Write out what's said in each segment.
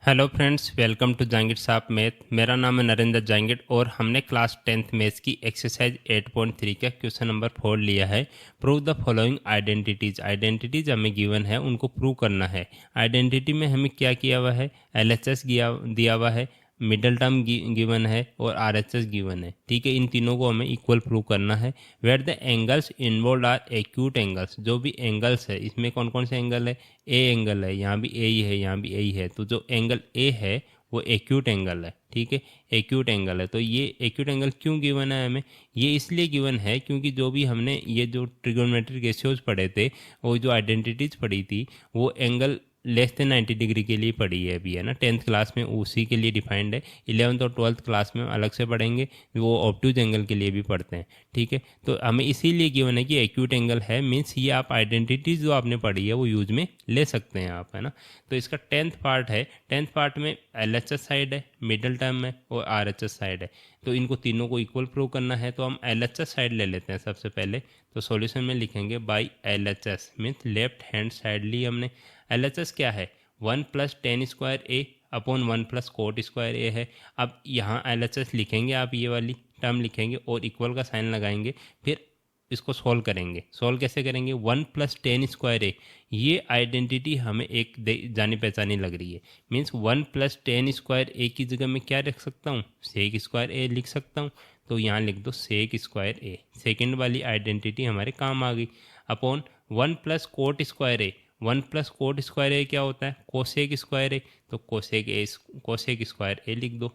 Hello friends, welcome to Jangid साहब math. मेरा नाम है नरेंद्र जांगिड और हमने क्लास 10th मैथ्स की एक्सरसाइज 8.3 का क्वेश्चन नंबर 4 लिया है। Prove the following identities. Identities हमें गिवन है, उनको प्रूव करना है। आइडेंटिटी में हमें क्या किया हुआ है, एलएचएस दिया हुआ है, मिडल टर्म गिवन है और आरएचएस गिवन है। ठीक है, इन तीनों को हमें इक्वल प्रूव करना है। Where the angles involved are acute angles. जो भी एंगल्स है, इसमें कौन कौन से एंगल है, ए एंगल है, यहाँ भी ए ही है, यहाँ भी ए ही है। तो जो एंगल ए है वो एक्यूट एंगल है। ठीक है, एक्यूट एंगल है। तो ये एक्यूट एंगल क्यों गिवन है हमें, ये इसलिए गिवन है क्योंकि जो भी हमने ये जो ट्रिगोनोमेट्रिक रेशियोज पढ़े थे, वो जो आइडेंटिटीज पढ़ी थी, वो एंगल लेस देन 90 डिग्री के लिए पढ़ी है अभी, है ना। 10th क्लास में उसी के लिए डिफाइंड है। 11th और 12th क्लास में अलग से पढ़ेंगे, वो ऑब्ट्यूज एंगल के लिए भी पढ़ते हैं। ठीक है, तो हमें इसीलिए गिवन है कि एक्यूट एंगल है, मीन्स ये आप आइडेंटिटीज जो आपने पढ़ी है वो यूज में ले सकते हैं आप, है ना। तो इसका 10th पार्ट है। 10th पार्ट में एलएचएस साइड है, मिडल टर्म है और आरएचएस साइड है। तो इनको तीनों को इक्वल प्रूव करना है। तो हम एलएचएस साइड ले लेते हैं सबसे पहले। तो सॉल्यूशन में लिखेंगे by LHS, means left hand side ली हमने। एलएचएस क्या है, 1 + tan square A upon 1 + cot square A है। अब यहाँ एलएचएस लिखेंगे, आप ये वाली टर्म लिखेंगे और इक्वल का साइन लगाएंगे, फिर इसको सॉल्व करेंगे। सॉल्व कैसे करेंगे, 1 + tan स्क्वायर ए, ये आइडेंटिटी हमें एक जानी पहचानी लग रही है। मीन्स 1 + tan स्क्वायर ए की जगह मैं क्या रख सकता हूँ, सेक स्क्वायर ए लिख सकता हूँ। तो यहाँ लिख दो सेक स्क्वायर ए, सेकेंड वाली आइडेंटिटी हमारे काम आ गई। Upon 1 + cot square A, 1 + cot square A क्या होता है, कोसेक स्क्वायर ए। तो कोसेक स्क्वायर ए लिख दो।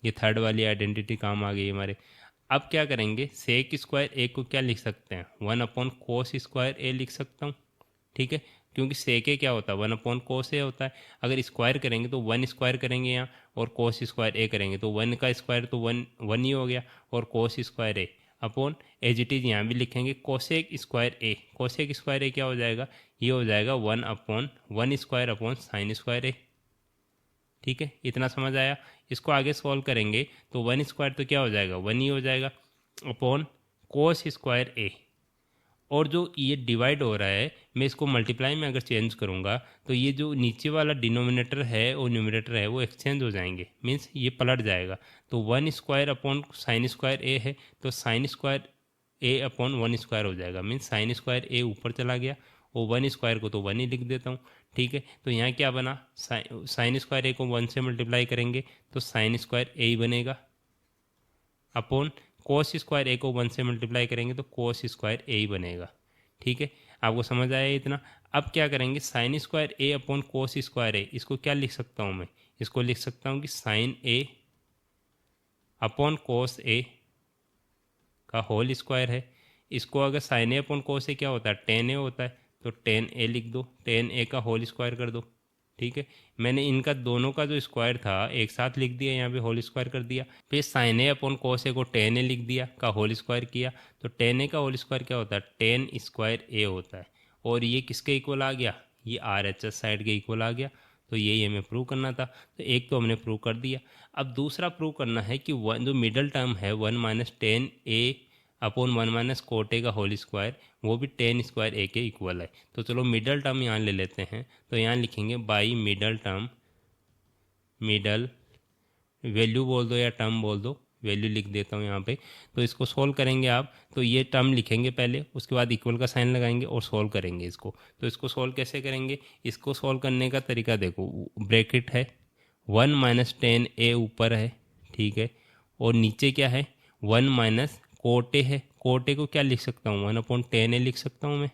ये थर्ड वाली आइडेंटिटी काम आ गई हमारे। अब क्या करेंगे, सेक स्क्वायर ए को क्या लिख सकते हैं, 1/cos स्क्वायर ए लिख सकता हूँ। ठीक है, क्योंकि सेक ए क्या होता है, 1/cos ए होता है। अगर स्क्वायर करेंगे तो 1 स्क्वायर करेंगे यहाँ, और कोस स्क्वायर ए करेंगे तो 1 का स्क्वायर तो 1 ही हो गया, और cos square A upon as it is यहाँ भी लिखेंगे cosec square A. Cosec square A क्या हो जाएगा, ये हो जाएगा 1/1 square upon sine square A. ठीक है, इतना समझ आया। इसको आगे सॉल्व करेंगे तो 1 स्क्वायर तो क्या हो जाएगा, 1 ही हो जाएगा, अपॉन कोस स्क्वायर ए। और जो ये डिवाइड हो रहा है, मैं इसको मल्टीप्लाई में अगर चेंज करूँगा तो ये जो नीचे वाला डिनोमिनेटर है और न्यूमरेटर है वो एक्सचेंज हो जाएंगे, मीन्स ये पलट जाएगा। तो 1 square upon sine square A है, तो sign square A upon 1 square हो जाएगा, मीन्स साइन स्क्वायर ए ऊपर चला गया और 1 स्क्वायर को तो 1 ही लिख देता हूँ। ठीक है, तो यहाँ क्या बना, साइन स्क्वायर ए को 1 से मल्टीप्लाई करेंगे तो साइन स्क्वायर ए ही बनेगा, अपॉन कोस स्क्वायर ए को 1 से मल्टीप्लाई करेंगे तो कोस स्क्वायर ए ही बनेगा। ठीक है, आपको समझ आया इतना। अब क्या करेंगे, sign square A upon cos square ए, इसको क्या लिख सकता हूँ मैं, इसको लिख सकता हूँ कि साइन ए अपॉन कोस ए का होल स्क्वायर है। इसको अगर साइन ए अपॉन कोस ए क्या होता है, टेन ए होता है, तो टेन ए लिख दो, टेन ए का होल स्क्वायर कर दो। ठीक है, मैंने इनका दोनों का जो स्क्वायर था एक साथ लिख दिया, यहाँ पे होल स्क्वायर कर दिया। फिर साइन ए अपॉन कोस ए को टेन ए लिख दिया, का होल स्क्वायर किया। तो टेन ए का होल स्क्वायर क्या होता है, टेन स्क्वायर ए होता है। और ये किसके इक्वल आ गया, ये आर एच एस साइड के इक्वल आ गया। तो यही हमें प्रूव करना था। तो एक तो हमने प्रूव कर दिया। अब दूसरा प्रूव करना है कि वन जो मिडल टर्म है 1 - tan ए अपॉन 1 - cot ए का होल स्क्वायर, वो भी tan स्क्वायर ए के इक्वल है। तो चलो मिडल टर्म यहाँ ले लेते हैं। तो यहाँ लिखेंगे by middle term, middle value बोल दो या टर्म बोल दो, वैल्यू लिख देता हूँ यहाँ पे। तो इसको सोल्व करेंगे आप, तो ये टर्म लिखेंगे पहले, उसके बाद इक्वल का साइन लगाएंगे और सोल्व करेंगे इसको। तो इसको सोल्व कैसे करेंगे, इसको सोल्व करने का तरीका देखो, ब्रैकेट है, 1 - tan ए ऊपर है, ठीक है, और नीचे क्या है, 1 - cot ए है। cot ए को क्या लिख सकता हूँ, 1/tan ए लिख सकता हूँ मैं।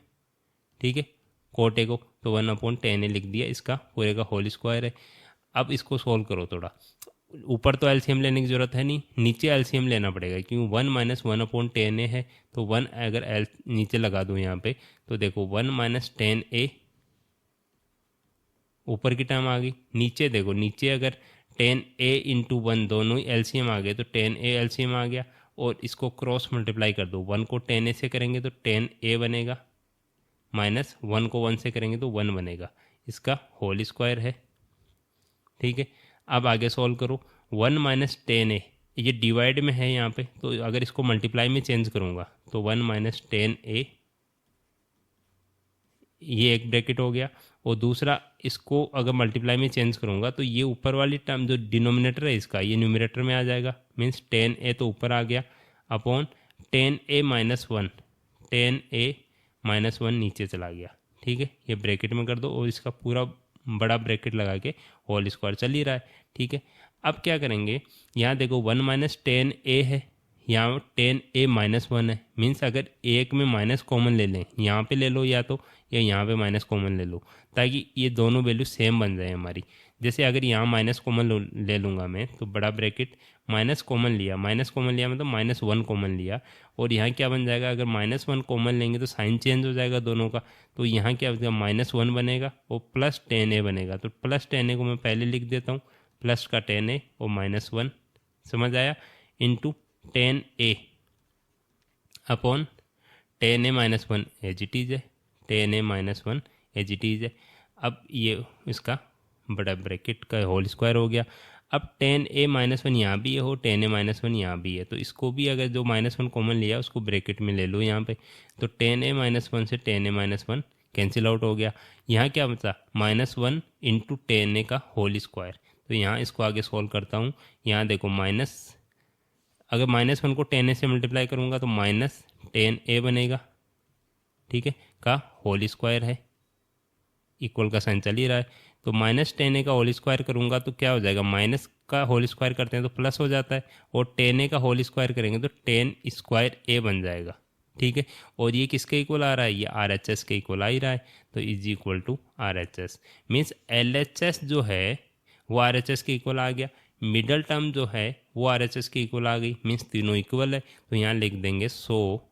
ठीक है, cot ए को तो 1/tan ए लिख दिया, इसका पूरे का होल स्क्वायर है। अब इसको सोल्व करो थोड़ा, ऊपर तो एलसीएम लेने की ज़रूरत है नहीं, नीचे एलसीएम लेना पड़ेगा, क्योंकि 1 - 1/tan ए है। तो 1 अगर नीचे लगा दूँ यहाँ पे, तो देखो 1 - tan ए ऊपर की टर्म आ गई, नीचे देखो, नीचे अगर tan ए × 1 दोनों ही एलसीएम आ गए तो tan ए एलसीएम आ गया, और इसको क्रॉस मल्टीप्लाई कर दो, 1 को tan ए से करेंगे तो tan ए बनेगा, माइनस 1 को 1 से करेंगे तो 1 बनेगा, इसका होल स्क्वायर है। ठीक है, अब आगे सॉल्व करो, 1 - tan ए, ये डिवाइड में है यहाँ पे, तो अगर इसको मल्टीप्लाई में चेंज करूँगा तो 1 - tan ए ये एक ब्रैकेट हो गया, और दूसरा इसको अगर मल्टीप्लाई में चेंज करूँगा तो ये ऊपर वाली टर्म जो डिनोमिनेटर है इसका, ये न्यूमरेटर में आ जाएगा। मीन्स 10a तो ऊपर आ गया upon 10a minus 1, 10a minus 1 नीचे चला गया। ठीक है, ये ब्रैकेट में कर दो और इसका पूरा बड़ा ब्रैकेट लगा के होल स्क्वायर चल ही रहा है। ठीक है, अब क्या करेंगे, यहाँ देखो 1 माइनस 10a है, यहाँ 10a माइनस 1 है। मीन्स अगर एक में माइनस कॉमन ले लें, यहाँ पे ले लो या तो, या यहाँ पे माइनस कॉमन ले लो, ताकि ये दोनों वैल्यू सेम बन जाए हमारी। जैसे अगर यहाँ माइनस कॉमन ले लूँगा मैं, तो बड़ा ब्रैकेट माइनस कॉमन लिया मतलब माइनस 1 कॉमन लिया, और यहाँ क्या बन जाएगा, अगर माइनस 1 कॉमन लेंगे तो साइन चेंज हो जाएगा दोनों का, तो यहाँ क्या बनेगा, माइनस 1 बनेगा और प्लस 10a बनेगा। तो प्लस 10a को मैं पहले लिख देता हूँ, प्लस का 10a और माइनस 1, समझ आया, into 10a upon 10a minus 1 as it is है, 10a minus 1 as it is है। अब ये इसका बड़ा ब्रैकेट का होल स्क्वायर हो गया। अब 10a माइनस 1 यहाँ भी है हो, 10a माइनस 1 यहाँ भी है, तो इसको भी अगर जो माइनस 1 कॉमन लिया उसको ब्रैकेट में ले लो यहाँ पे, तो 10a माइनस 1 से 10a माइनस 1 कैंसिल आउट हो गया। यहाँ क्या बचा, माइनस 1 इंटू 10a का होल स्क्वायर। तो यहाँ इसको आगे सॉल्व करता हूँ। यहाँ देखो माइनस, अगर माइनस 1 को 10a से मल्टीप्लाई करूँगा तो माइनस 10a बनेगा, ठीक है, का होल स्क्वायर है, इक्वल का साइन चल ही रहा है। तो माइनस 10a का होल स्क्वायर करूँगा तो क्या हो जाएगा, माइनस का होल स्क्वायर करते हैं तो प्लस हो जाता है, और 10a का होल स्क्वायर करेंगे तो 10 स्क्वायर a बन जाएगा। ठीक है, और ये किसके इक्वल आ रहा है, ये RHS के इक्वल आ ही रहा है, तो is equal to RHS। Means LHS जो है वो RHS के इक्वल आ गया, मिडल टर्म जो है वो RHS के इक्वल आ गई, मीन्स तीनों इक्वल है। तो यहाँ लिख देंगे so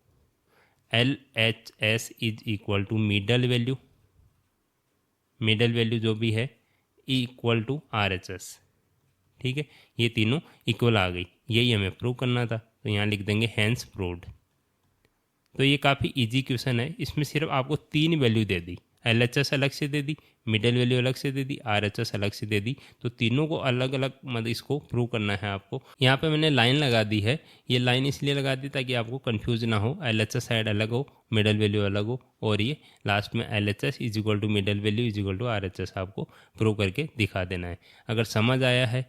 LHS is equal to middle value जो भी है इक्वल टू RHS। ठीक है, ये तीनों इक्वल आ गई, यही हमें प्रूव करना था, तो यहाँ लिख देंगे हैंस प्रूव्ड। तो ये काफ़ी इजी क्वेश्चन है, इसमें सिर्फ आपको 3 वैल्यू दे दी, LHS अलग से दे दी, मिडल वैल्यू अलग से दे दी, RHS अलग से दे दी, तो तीनों को अलग अलग मतलब इसको प्रूव करना है आपको। यहाँ पे मैंने लाइन लगा दी है, ये लाइन इसलिए लगा दी ताकि आपको कंफ्यूज ना हो, LHS साइड अलग हो, मिडल वैल्यू अलग हो, और ये लास्ट में LHS is equal to middle value is equal to RHS आपको प्रूव करके दिखा देना है। अगर समझ आया है,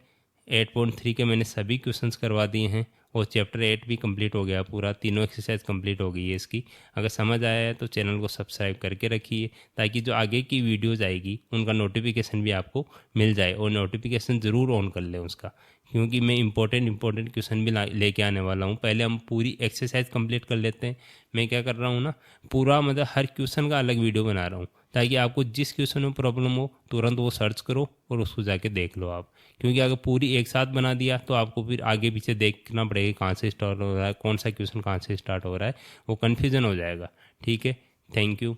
8.3 के मैंने सभी क्वेश्चंस करवा दिए हैं, और चैप्टर 8 भी कंप्लीट हो गया पूरा, तीनों एक्सरसाइज कंप्लीट हो गई है इसकी। अगर समझ आया है तो चैनल को सब्सक्राइब करके रखिए, ताकि जो आगे की वीडियोज़ आएगी उनका नोटिफिकेशन भी आपको मिल जाए, और नोटिफिकेशन ज़रूर ऑन कर लें उसका, क्योंकि मैं इंपॉर्टेंट क्वेश्चन भी लेके आने वाला हूँ। पहले हम पूरी एक्सरसाइज कंप्लीट कर लेते हैं। मैं क्या कर रहा हूँ ना, पूरा मतलब हर क्वेश्चन का अलग वीडियो बना रहा हूँ, ताकि आपको जिस क्वेश्चन में प्रॉब्लम हो तुरंत वो सर्च करो और उसको जाके देख लो आप, क्योंकि अगर पूरी एक साथ बना दिया तो आपको फिर आगे पीछे देखना पड़ेगा कहाँ से स्टार्ट हो रहा है, कौन सा क्वेश्चन कहाँ से स्टार्ट हो रहा है, वो कन्फ्यूज़न हो जाएगा। ठीक है, थैंक यू।